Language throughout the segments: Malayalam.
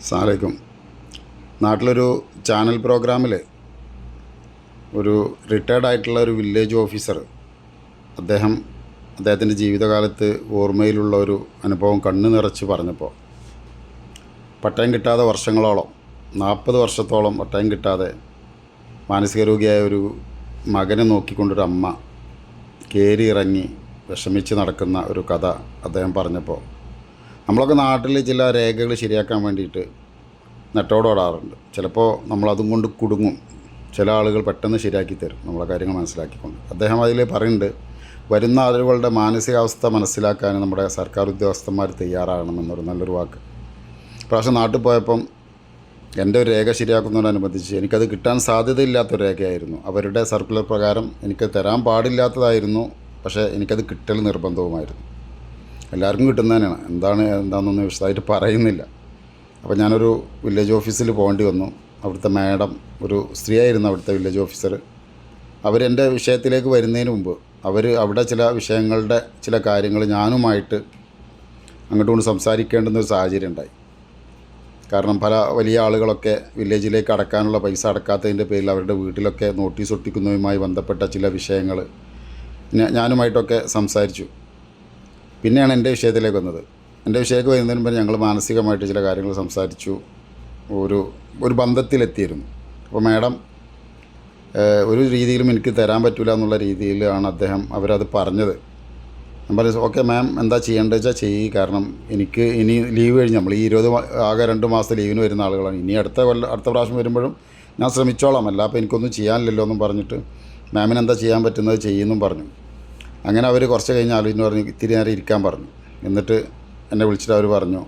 അസ്സലാമു നാട്ടിലൊരു ചാനൽ പ്രോഗ്രാമിൽ ഒരു റിട്ടയർഡ് ആയിട്ടുള്ള ഒരു വില്ലേജ് ഓഫീസർ അദ്ദേഹത്തിൻ്റെ ജീവിതകാലത്ത് ഓർമ്മയിലുള്ള ഒരു അനുഭവം കണ്ണ് നിറച്ച് പറഞ്ഞപ്പോൾ പട്ടയം കിട്ടാതെ വർഷങ്ങളോളം 40 വർഷത്തോളം പട്ടയം കിട്ടാതെ മാനസിക രോഗിയായ ഒരു മകനെ നോക്കിക്കൊണ്ടൊരു അമ്മ കയറി ഇറങ്ങി വിഷമിച്ച് നടക്കുന്ന ഒരു കഥ അദ്ദേഹം പറഞ്ഞപ്പോൾ നമ്മളൊക്കെ നാട്ടിൽ ചില രേഖകൾ ശരിയാക്കാൻ വേണ്ടിയിട്ട് നെട്ടോടോടാറുണ്ട്. ചിലപ്പോൾ നമ്മളതും കൊണ്ട് കുടുങ്ങും. ചില ആളുകൾ പെട്ടെന്ന് ശരിയാക്കി തരും നമ്മളെ കാര്യങ്ങൾ മനസ്സിലാക്കിക്കൊണ്ട്. അദ്ദേഹം അതിൽ പറയുന്നുണ്ട്, വരുന്ന ആളുകളുടെ മാനസികാവസ്ഥ മനസ്സിലാക്കാൻ നമ്മുടെ സർക്കാർ ഉദ്യോഗസ്ഥന്മാർ തയ്യാറാകണമെന്നൊരു നല്ലൊരു വാക്ക്. പ്രാവശ്യം നാട്ടിൽ പോയപ്പം എൻ്റെ ഒരു രേഖ ശരിയാക്കുന്നതിനനുബന്ധിച്ച് എനിക്കത് കിട്ടാൻ സാധ്യതയില്ലാത്തൊരു രേഖയായിരുന്നു. അവരുടെ സർക്കുലർ പ്രകാരം എനിക്ക് തരാൻ പാടില്ലാത്തതായിരുന്നു, പക്ഷേ എനിക്കത് കിട്ടൽ നിർബന്ധവുമായിരുന്നു. എല്ലാവർക്കും കിട്ടുന്നതന്നെയാണ്, എന്താണെന്നൊന്നും വിശദമായിട്ട് പറയുന്നില്ല. അപ്പോൾ ഞാനൊരു വില്ലേജ് ഓഫീസിൽ പോകേണ്ടി വന്നു. അവിടുത്തെ മാഡം ഒരു സ്ത്രീയായിരുന്നു, അവിടുത്തെ വില്ലേജ് ഓഫീസർ. അവരെൻ്റെ വിഷയത്തിലേക്ക് വരുന്നതിന് മുമ്പ് അവിടെ ചില വിഷയങ്ങളുടെ ചില കാര്യങ്ങൾ ഞാനുമായിട്ട് അങ്ങോട്ടും കൊണ്ട് സംസാരിക്കേണ്ടുന്നൊരു സാഹചര്യം ഉണ്ടായി. കാരണം പല വലിയ ആളുകളൊക്കെ വില്ലേജിലേക്ക് അടക്കാനുള്ള പൈസ അടക്കാത്തതിൻ്റെ പേരിൽ അവരുടെ വീട്ടിലൊക്കെ നോട്ടീസ് ഒട്ടിക്കുന്നതുമായി ബന്ധപ്പെട്ട ചില വിഷയങ്ങൾ ഞാനുമായിട്ടൊക്കെ സംസാരിച്ചു. പിന്നെയാണ് എൻ്റെ വിഷയത്തിലേക്ക് വന്നത്. എൻ്റെ വിഷയത്തിൽ വരുന്നതിന് മുമ്പ് ഞങ്ങൾ മാനസികമായിട്ട് ചില കാര്യങ്ങൾ സംസാരിച്ചു, ഒരു ബന്ധത്തിലെത്തിയിരുന്നു. അപ്പോൾ മാഡം ഒരു രീതിയിലും എനിക്ക് തരാൻ പറ്റില്ല എന്നുള്ള രീതിയിലാണ് അവരത് പറഞ്ഞത്. ഞാൻ പറഞ്ഞു, ഓക്കെ മാം, എന്താ ചെയ്യേണ്ടത് വെച്ചാൽ ചെയ്യ്. കാരണം എനിക്ക് ഇനി ലീവ് കഴിഞ്ഞ് നമ്മൾ ഈ 20 ആകെ 2 മാസത്തെ ലീവിന് വരുന്ന ആളുകളാണ്. ഇനി അടുത്ത പ്രാവശ്യം വരുമ്പോഴും ഞാൻ ശ്രമിച്ചോളാം, അല്ല അപ്പോൾ എനിക്കൊന്നും ചെയ്യാനില്ലല്ലോ എന്നും പറഞ്ഞിട്ട് മാമിന് എന്താ ചെയ്യാൻ പറ്റുന്നത് ചെയ്യുമെന്നും പറഞ്ഞു. അങ്ങനെ അവർ കുറച്ച് കഴിഞ്ഞ് ആലോചിച്ച് പറഞ്ഞു, ഇത്തിരി നേരം ഇരിക്കാൻ പറഞ്ഞു. എന്നിട്ട് എന്നെ വിളിച്ചിട്ട് അവർ പറഞ്ഞു,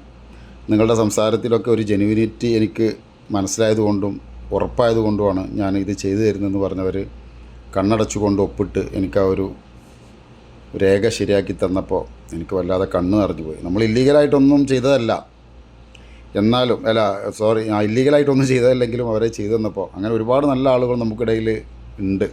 നിങ്ങളുടെ സംസാരത്തിലൊക്കെ ഒരു ജെനുവിനിറ്റി എനിക്ക് മനസ്സിലായതുകൊണ്ടും ഉറപ്പായതുകൊണ്ടുമാണ് ഞാൻ ഇത് ചെയ്തു തരുന്നതെന്ന് പറഞ്ഞവർ കണ്ണടച്ചുകൊണ്ട് ഒപ്പിട്ട് എനിക്ക് ആ ഒരു രേഖ ശരിയാക്കി തന്നപ്പോൾ എനിക്ക് വല്ലാതെ കണ്ണ് നിറഞ്ഞു പോയി. നമ്മൾ ഇല്ലീഗലായിട്ടൊന്നും ചെയ്തതല്ല, എന്നാലും ഇല്ലീഗലായിട്ടൊന്നും ചെയ്തതല്ലെങ്കിലും അവരെ ചെയ്തു തന്നപ്പോൾ അങ്ങനെ ഒരുപാട് നല്ല ആളുകൾ നമുക്കിടയിൽ ഉണ്ട്.